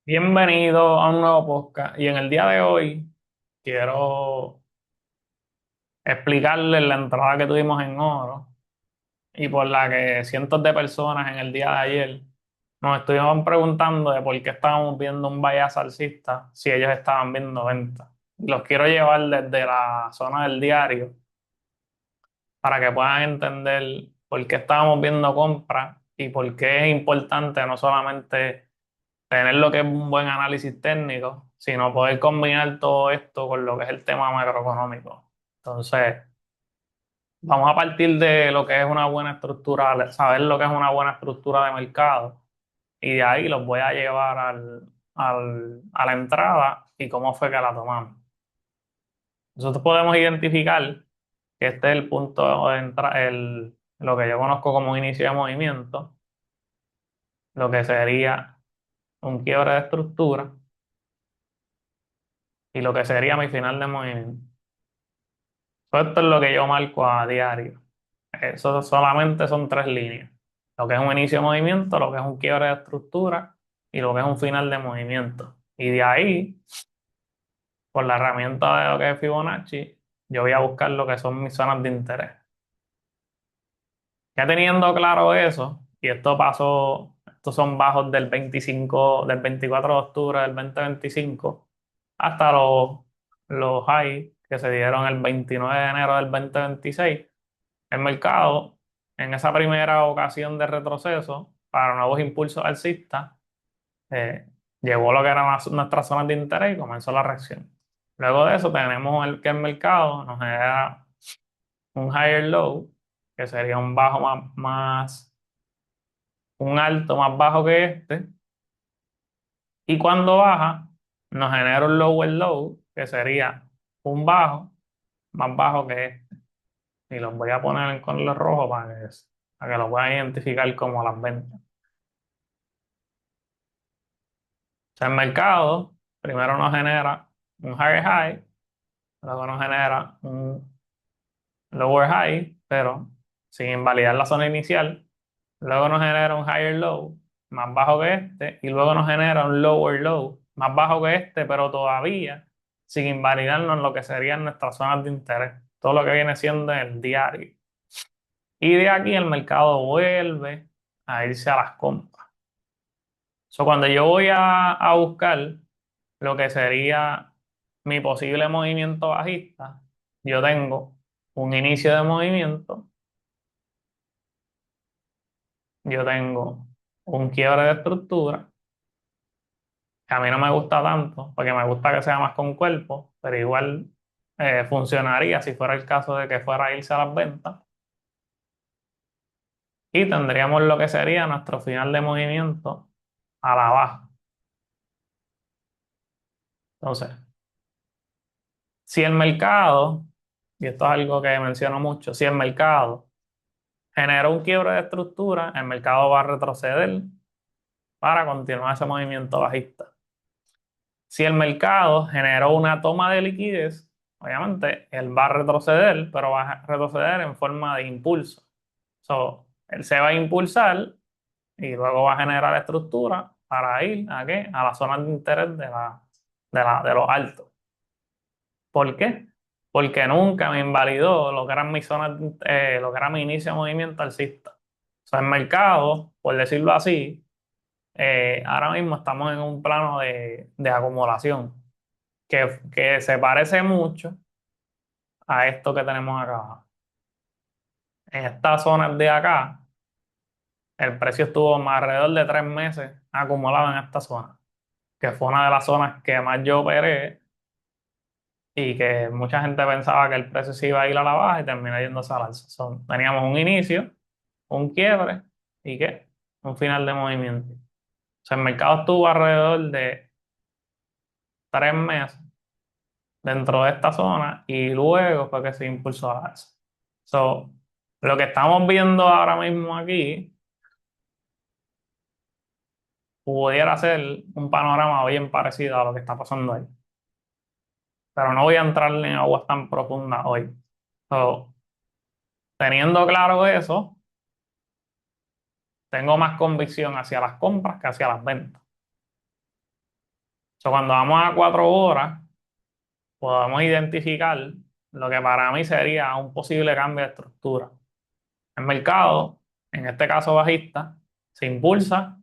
Bienvenido a un nuevo podcast y en el día de hoy quiero explicarles la entrada que tuvimos en oro y por la que cientos de personas en el día de ayer nos estuvieron preguntando de por qué estábamos viendo un bias alcista si ellos estaban viendo venta. Los quiero llevar desde la zona del diario para que puedan entender por qué estábamos viendo compra y por qué es importante no solamente tener lo que es un buen análisis técnico, sino poder combinar todo esto con lo que es el tema macroeconómico. Entonces, vamos a partir de lo que es una buena estructura, saber lo que es una buena estructura de mercado, y de ahí los voy a llevar a la entrada y cómo fue que la tomamos. Nosotros podemos identificar que este es el punto de entrada, lo que yo conozco como inicio de movimiento, lo que sería un quiebre de estructura y lo que sería mi final de movimiento. Esto es lo que yo marco a diario. Eso solamente son tres líneas. Lo que es un inicio de movimiento, lo que es un quiebre de estructura y lo que es un final de movimiento. Y de ahí, por la herramienta de lo que es Fibonacci, yo voy a buscar lo que son mis zonas de interés. Ya teniendo claro eso, y esto pasó, estos son bajos del 24 de octubre del 2025 hasta los high que se dieron el 29 de enero del 2026. El mercado, en esa primera ocasión de retroceso para nuevos impulsos alcistas, eh, llegó a lo que eran nuestras zonas de interés y comenzó la reacción. Luego de eso tenemos que el mercado nos genera un higher low, que sería un bajo un alto más bajo que este, y cuando baja nos genera un lower low, que sería un bajo más bajo que este. Y los voy a poner en color rojo para que lo puedan identificar como las ventas. O sea, el mercado primero nos genera un higher high, luego nos genera un lower high, pero sin invalidar la zona inicial. Luego nos genera un higher low, más bajo que este, y luego nos genera un lower low, más bajo que este, pero todavía sin invalidarnos lo que serían nuestras zonas de interés, todo lo que viene siendo el diario. Y de aquí el mercado vuelve a irse a las compras. Cuando yo voy a buscar lo que sería mi posible movimiento bajista, yo tengo un inicio de movimiento, yo tengo un quiebre de estructura, que a mí no me gusta tanto, porque me gusta que sea más con cuerpo, pero igual funcionaría si fuera el caso de que fuera a irse a las ventas, y tendríamos lo que sería nuestro final de movimiento a la baja. Entonces, si el mercado, y esto es algo que menciono mucho, si el mercado genera un quiebre de estructura, el mercado va a retroceder para continuar ese movimiento bajista. Si el mercado generó una toma de liquidez, obviamente él va a retroceder, pero va a retroceder en forma de impulso. Él se va a impulsar y luego va a generar estructura para ir ¿a qué? A la zona de interés de los altos. ¿Por qué? Porque nunca me invalidó lo que eran mis zonas, lo que era mi inicio de movimiento alcista. O sea, el mercado, por decirlo así, ahora mismo estamos en un plano de acumulación que se parece mucho a esto que tenemos acá. En estas zonas de acá, el precio estuvo más alrededor de 3 meses acumulado en esta zona, que fue una de las zonas que más yo operé y que mucha gente pensaba que el precio se iba a ir a la baja y terminó yéndose al alza. Teníamos un inicio, un quiebre y ¿qué? Un final de movimiento. O sea, el mercado estuvo alrededor de 3 meses dentro de esta zona y luego fue que se impulsó a la alza. So, lo que estamos viendo ahora mismo aquí pudiera ser un panorama bien parecido a lo que está pasando ahí, pero no voy a entrar en aguas tan profundas hoy. So, teniendo claro eso, tengo más convicción hacia las compras que hacia las ventas. Cuando vamos a 4 horas, podemos identificar lo que para mí sería un posible cambio de estructura. El mercado, en este caso bajista, se impulsa,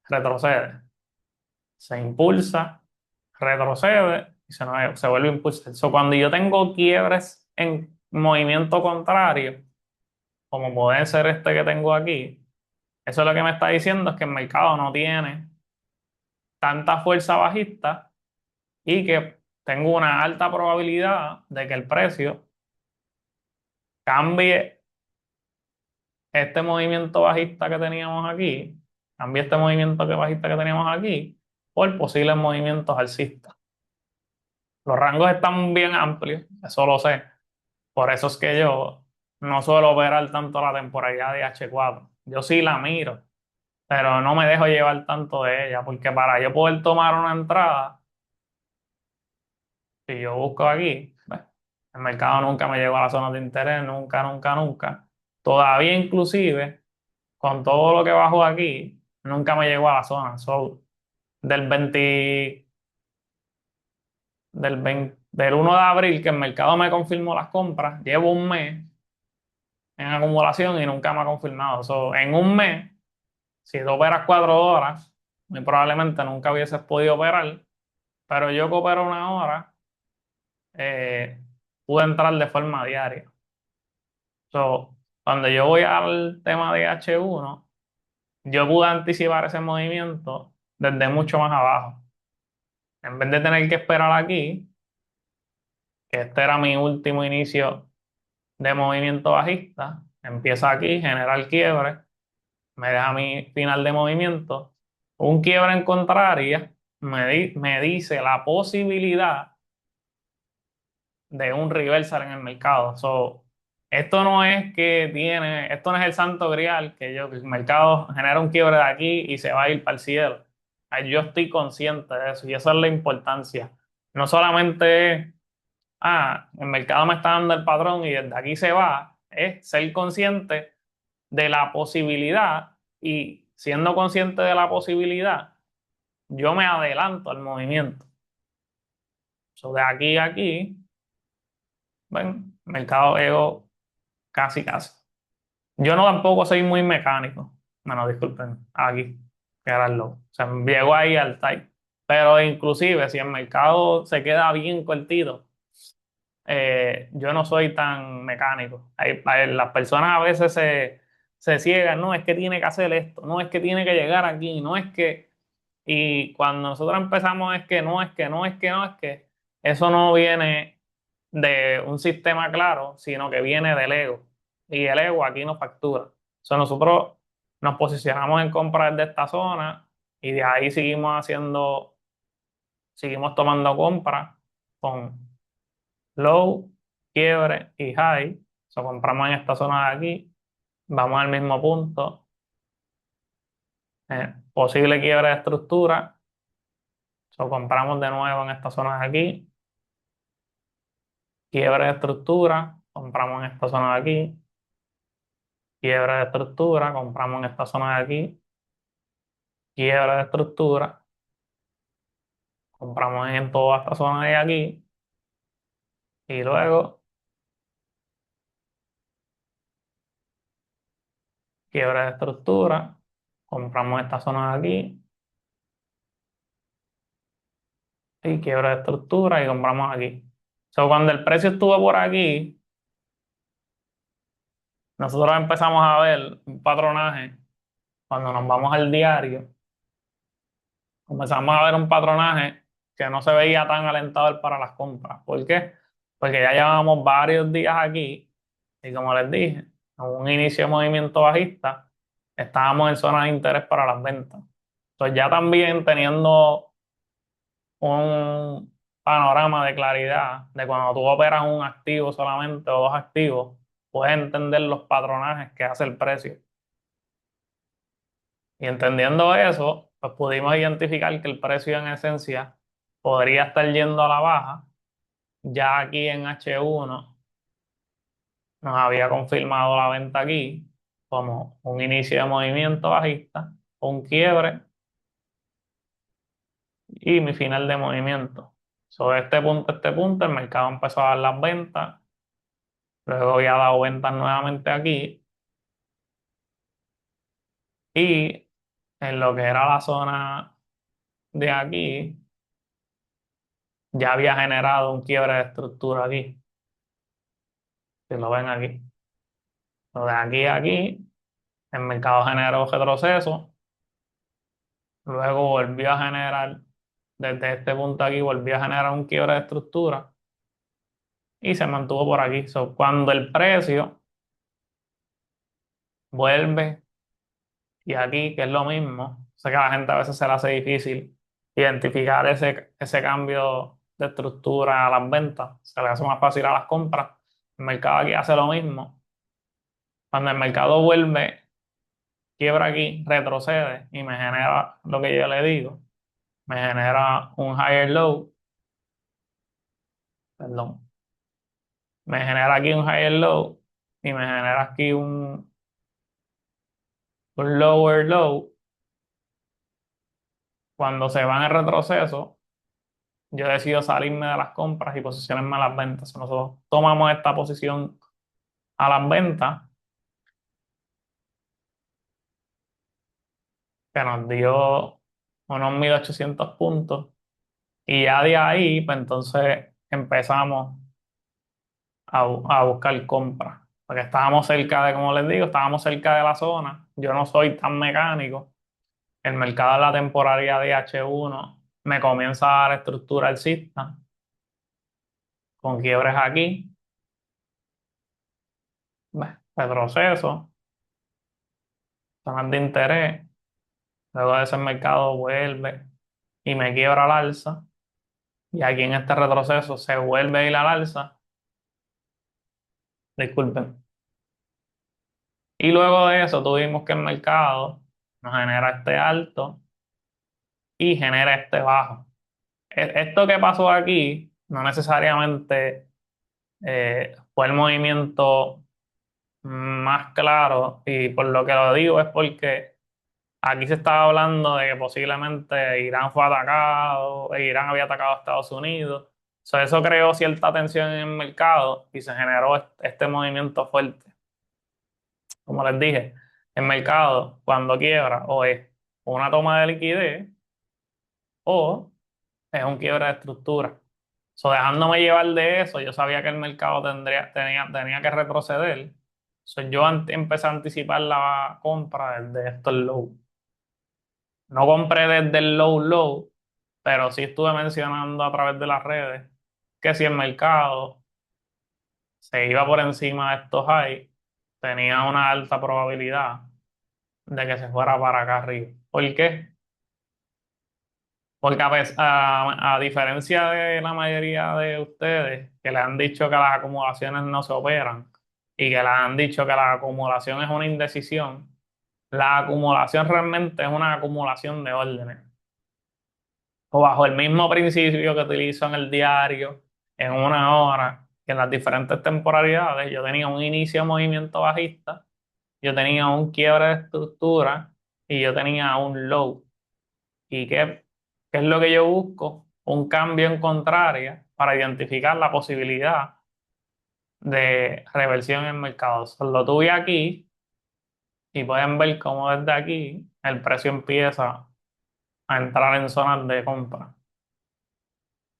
retrocede, se impulsa, retrocede y se vuelve a impulsar. Cuando yo tengo quiebres en movimiento contrario, como puede ser este que tengo aquí, eso es lo que me está diciendo es que el mercado no tiene tanta fuerza bajista y que tengo una alta probabilidad de que el precio cambie este movimiento bajista que teníamos aquí, cambie este movimiento bajista que teníamos aquí por posibles movimientos alcistas. Los rangos están bien amplios, eso lo sé. Por eso es que yo no suelo operar tanto la temporalidad de H4. Yo sí la miro, pero no me dejo llevar tanto de ella, porque para yo poder tomar una entrada, si yo busco aquí, ¿ves? El mercado nunca me llegó a la zona de interés, nunca, nunca, nunca. Todavía inclusive, con todo lo que bajo aquí, nunca me llegó a la zona. Del 20 del 1 de abril, que el mercado me confirmó las compras, llevo un mes en acumulación y nunca me ha confirmado. En un mes, si tú operas 4 horas, muy probablemente nunca hubieses podido operar, pero yo que opero una hora, eh, pude entrar de forma diaria. Cuando yo voy al tema de H1, yo pude anticipar ese movimiento desde mucho más abajo. En vez de tener que esperar aquí, que este era mi último inicio de movimiento bajista, empieza aquí, genera el quiebre, me deja mi final de movimiento, un quiebre en contraria, me dice la posibilidad de un reversal en el mercado. Esto no es el santo grial que el mercado genera un quiebre de aquí y se va a ir para el cielo. Yo estoy consciente de eso y esa es la importancia. No solamente, el mercado me está dando el patrón y desde aquí se va, es ser consciente de la posibilidad y siendo consciente de la posibilidad, yo me adelanto al movimiento. De aquí a aquí, ven, mercado ego casi casi. Yo no tampoco soy muy mecánico. Bueno, disculpen, aquí, que era el low. O sea, llego ahí al type. Pero inclusive si el mercado se queda bien cortito, yo no soy tan mecánico. Las personas a veces se ciegan, no, es que tiene que hacer esto, no es que tiene que llegar aquí, no es que... Y cuando nosotros empezamos es que no, es que no, es que no, es que eso no viene de un sistema claro, sino que viene del ego. Y el ego aquí nos factura. Nosotros nos posicionamos en comprar de esta zona y de ahí seguimos tomando compras con low, quiebre y high. Compramos en esta zona de aquí, vamos al mismo punto, posible quiebre de estructura. Compramos de nuevo en esta zona de aquí, quiebre de estructura, compramos en esta zona de aquí, quiebre de estructura, compramos en esta zona de aquí, quiebre de estructura, compramos en toda esta zona de aquí y luego quiebre de estructura, compramos esta zona de aquí y quiebre de estructura y compramos aquí. Cuando el precio estuvo por aquí, nosotros empezamos a ver un patronaje. Cuando nos vamos al diario, comenzamos a ver un patronaje que no se veía tan alentador para las compras. ¿Por qué? Porque ya llevábamos varios días aquí y como les dije, en un inicio de movimiento bajista, estábamos en zona de interés para las ventas. Entonces ya también teniendo un panorama de claridad de cuando tú operas un activo solamente o dos activos, puedes entender los patronajes que hace el precio. Y entendiendo eso, pues pudimos identificar que el precio en esencia podría estar yendo a la baja. Ya aquí en H1 nos había confirmado la venta aquí como un inicio de movimiento bajista, un quiebre y mi final de movimiento. Sobre este punto a este punto, el mercado empezó a dar las ventas, luego había dado ventas nuevamente aquí y en lo que era la zona de aquí, ya había generado un quiebre de estructura aquí, si lo ven aquí. Lo de aquí a aquí, el mercado generó retroceso, luego volvió a generar, desde este punto aquí, volvió a generar un quiebre de estructura y se mantuvo por aquí. So, cuando el precio vuelve y aquí, que es lo mismo, sé que a la gente a veces se le hace difícil identificar ese cambio de estructura a las ventas, se le hace más fácil a las compras. El mercado aquí hace lo mismo. Cuando el mercado vuelve, quiebra aquí, retrocede y me genera lo que yo le digo, me genera un higher low, perdón, me genera aquí un higher low y me genera aquí un lower low. Cuando se va en el retroceso, yo decido salirme de las compras y posicionarme a las ventas. Nosotros tomamos esta posición a las ventas, que nos dio unos 1.800 puntos, y ya de ahí, pues entonces empezamos a buscar compras. Porque estábamos cerca de, como les digo, estábamos cerca de la zona. Yo no soy tan mecánico. El mercado de la temporalidad de H1 me comienza a dar estructura alcista, con quiebres aquí, retroceso, zonas de interés. Luego de ese mercado vuelve y me quiebra al alza. Y aquí en este retroceso se vuelve a ir al alza. Disculpen. Y luego de eso tuvimos que el mercado nos genera este alto y genera este bajo. Esto que pasó aquí no necesariamente fue el movimiento más claro, y por lo que lo digo es porque aquí se estaba hablando de que posiblemente Irán fue atacado, Irán había atacado a Estados Unidos. So, eso creó cierta tensión en el mercado y se generó este movimiento fuerte. Como les dije, el mercado cuando quiebra o es una toma de liquidez o es un quiebre de estructura. So, dejándome llevar de eso, yo sabía que el mercado tenía que retroceder. So, yo empecé a anticipar la compra desde estos low. No compré desde el low low, pero sí estuve mencionando a través de las redes que si el mercado se iba por encima de estos high, tenía una alta probabilidad de que se fuera para acá arriba. ¿Por qué? Porque a diferencia de la mayoría de ustedes que le han dicho que las acumulaciones no se operan y que le han dicho que la acumulación es una indecisión, la acumulación realmente es una acumulación de órdenes. O bajo el mismo principio que utilizo en el diario, en una hora, que en las diferentes temporalidades, yo tenía un inicio de movimiento bajista, yo tenía un quiebre de estructura y yo tenía un low. ¿Y qué es lo que yo busco? Un cambio en contraria para identificar la posibilidad de reversión en el mercado. Lo tuve aquí y pueden ver cómo desde aquí el precio empieza a entrar en zonas de compra.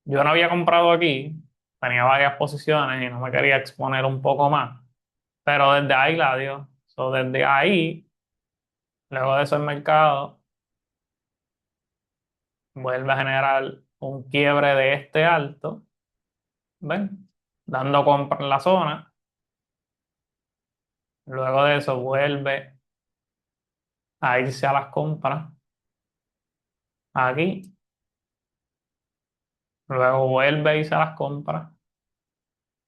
Yo no había comprado aquí, tenía varias posiciones y no me quería exponer un poco más, pero desde ahí la dio. So, desde ahí, luego de eso el mercado vuelve a generar un quiebre de este alto, ¿ven? Dando compra en la zona. Luego de eso vuelve a irse a las compras aquí. Luego vuelve a irse a las compras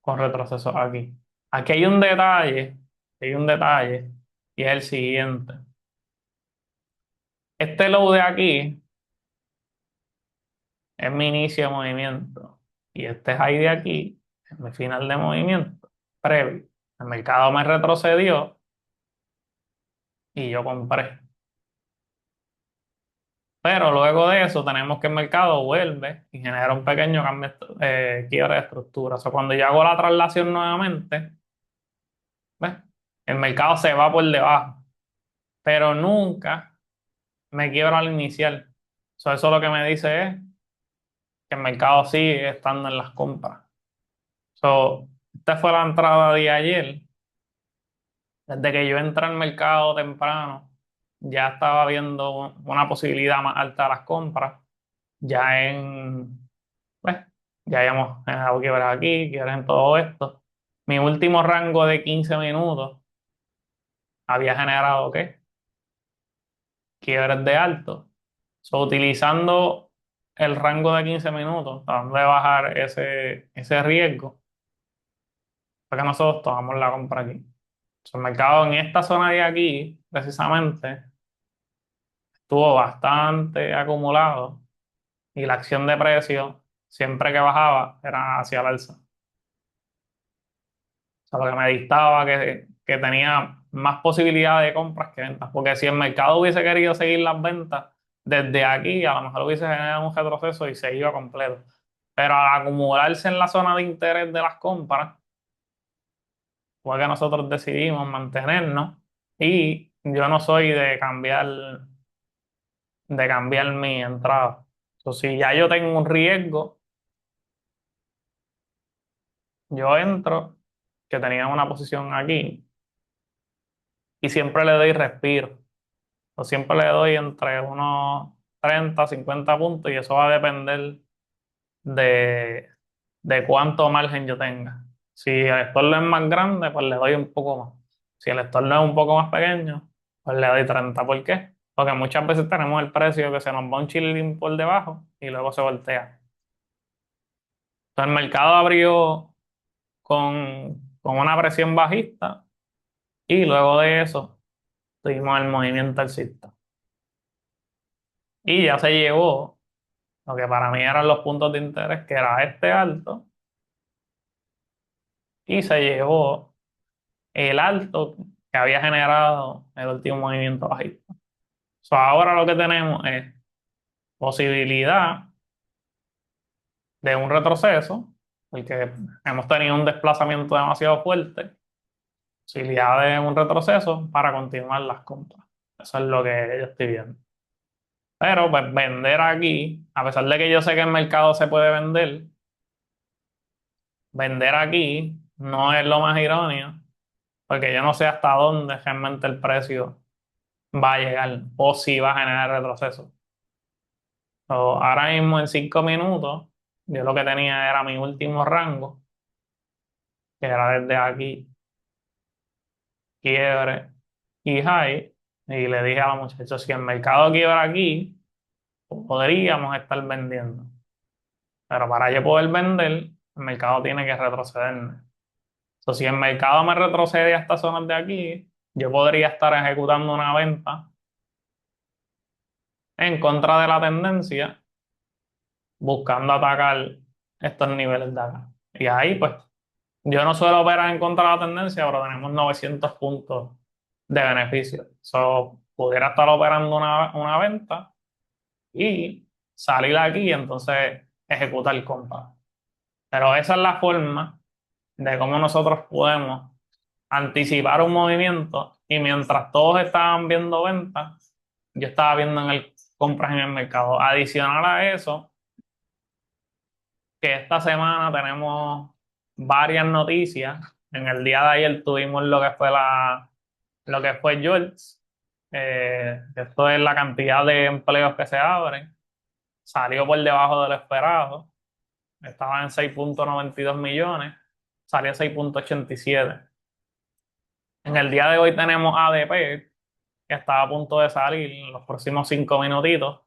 con retroceso aquí. Aquí hay un detalle y es el siguiente. Este low de aquí es mi inicio de movimiento y este high de aquí es mi final de movimiento previo. El mercado me retrocedió y yo compré. Pero luego de eso tenemos que el mercado vuelve y genera un pequeño cambio, quiebre de estructura. O sea, cuando yo hago la traslación nuevamente, ¿ves? El mercado se va por debajo, pero nunca me quiebra al inicial. So, eso lo que me dice es que el mercado sigue estando en las compras. So, esta fue la entrada de ayer. Desde que yo entré al mercado temprano, ya estaba viendo una posibilidad más alta de las compras. Ya pues, ya habíamos generado quiebres aquí, quiebres en todo esto. Mi último rango de 15 minutos había generado, ¿qué? Quiebres de alto. So, utilizando el rango de 15 minutos, tratando de bajar ese riesgo, para que nosotros tomamos la compra aquí. So, el mercado en esta zona de aquí, precisamente, estuvo bastante acumulado y la acción de precio, siempre que bajaba, era hacia el alza. O sea, lo que me dictaba que tenía más posibilidad de compras que ventas. Porque si el mercado hubiese querido seguir las ventas desde aquí, a lo mejor hubiese generado un retroceso y se iba completo. Pero al acumularse en la zona de interés de las compras, fue que nosotros decidimos mantenernos. Y yo no soy de cambiar mi entrada. Entonces, si ya yo tengo un riesgo, yo entro, que tenía una posición aquí, y siempre le doy respiro. Yo siempre le doy entre unos 30 50 puntos y eso va a depender de, de cuánto margen yo tenga. Si el estorno es más grande, pues le doy un poco más. Si el estorno es un poco más pequeño, pues le doy 30. ¿Por qué? Porque muchas veces tenemos el precio que se nos va un chilín por debajo y luego se voltea. Entonces el mercado abrió con una presión bajista y luego de eso tuvimos el movimiento alcista. Y ya se llevó lo que para mí eran los puntos de interés, que era este alto, y se llevó el alto que había generado el último movimiento bajista. So, ahora lo que tenemos es posibilidad de un retroceso, porque hemos tenido un desplazamiento demasiado fuerte, posibilidad de un retroceso para continuar las compras. Eso es lo que yo estoy viendo. Pero pues vender aquí, a pesar de que yo sé que el mercado se puede vender aquí no es lo más irónico, porque yo no sé hasta dónde realmente el precio va a llegar o si va a generar retroceso. So, ahora mismo en 5 minutos, yo lo que tenía era mi último rango, que era desde aquí, quiebre y high, y le dije a la muchacha, si el mercado quiebra aquí, podríamos estar vendiendo. Pero para yo poder vender, el mercado tiene que retrocederme. So, si el mercado me retrocede a estas zonas de aquí, yo podría estar ejecutando una venta en contra de la tendencia, buscando atacar estos niveles de acá. Y ahí, pues, yo no suelo operar en contra de la tendencia, pero tenemos 900 puntos de beneficio. So, pudiera estar operando una venta y salir aquí y entonces ejecutar compra. Pero esa es la forma de cómo nosotros podemos anticipar un movimiento y mientras todos estaban viendo ventas, yo estaba viendo compras en el mercado. Adicional a eso, que esta semana tenemos varias noticias. En el día de ayer tuvimos lo que fue JOLTS. Esto es la cantidad de empleos que se abren. Salió por debajo de lo esperado. Estaba en 6,92 millones. Salió 6,87. En el día de hoy tenemos ADP, que está a punto de salir en los próximos 5 minutitos.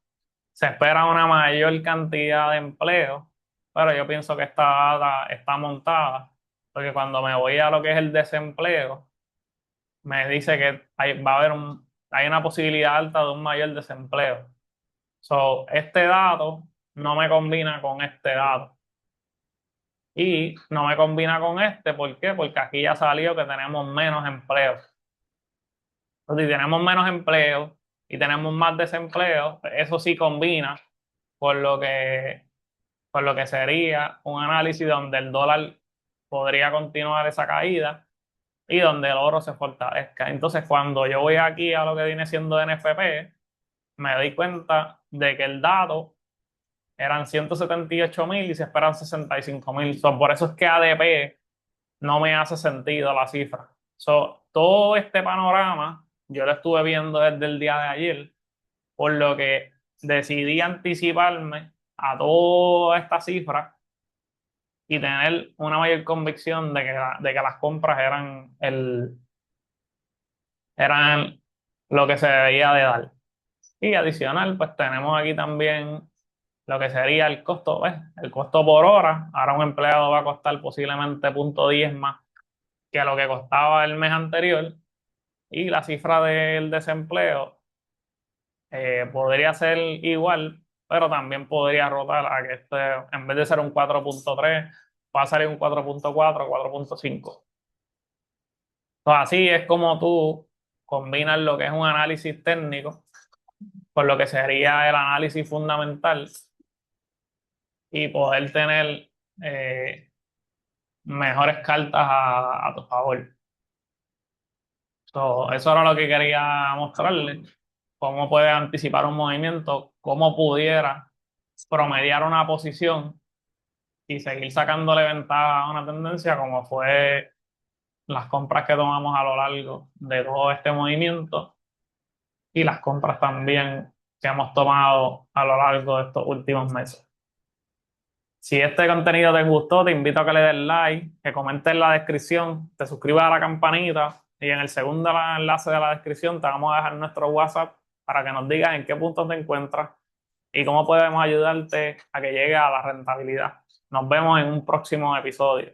Se espera una mayor cantidad de empleo, pero yo pienso que esta data está montada, porque cuando me voy a lo que es el desempleo, me dice que hay una posibilidad alta de un mayor desempleo. So, este dato no me combina con este dato. Y no me combina con este, ¿por qué? Porque aquí ya salió que tenemos menos empleos. Entonces, si tenemos menos empleos y tenemos más desempleo, eso sí combina por por lo que sería un análisis donde el dólar podría continuar esa caída y donde el oro se fortalezca. Entonces, cuando yo voy aquí a lo que viene siendo NFP, me doy cuenta de que el dato eran 178.000 y se esperan 65.000. So, por eso es que ADP no me hace sentido la cifra. So, todo este panorama yo lo estuve viendo desde el día de ayer, por lo que decidí anticiparme a toda esta cifra y tener una mayor convicción de que las compras eran lo que se debía de dar. Y adicional, pues tenemos aquí también lo que sería el costo, ¿ves? El costo por hora. Ahora un empleado va a costar posiblemente 0,10 más que lo que costaba el mes anterior. Y la cifra del desempleo podría ser igual, pero también podría rotar a que en vez de ser un 4,3 va a salir un 4,4, 4,5. Entonces, así es como tú combinas lo que es un análisis técnico con lo que sería el análisis fundamental y poder tener eh, mejores cartas a tu favor. So, eso era lo que quería mostrarle, cómo puedes anticipar un movimiento, cómo pudiera promediar una posición y seguir sacándole ventaja a una tendencia como fue las compras que tomamos a lo largo de todo este movimiento y las compras también que hemos tomado a lo largo de estos últimos meses. Si este contenido te gustó, te invito a que le des like, que comentes en la descripción, te suscribas a la campanita y en el segundo enlace de la descripción te vamos a dejar nuestro WhatsApp para que nos digas en qué punto te encuentras y cómo podemos ayudarte a que llegue a la rentabilidad. Nos vemos en un próximo episodio.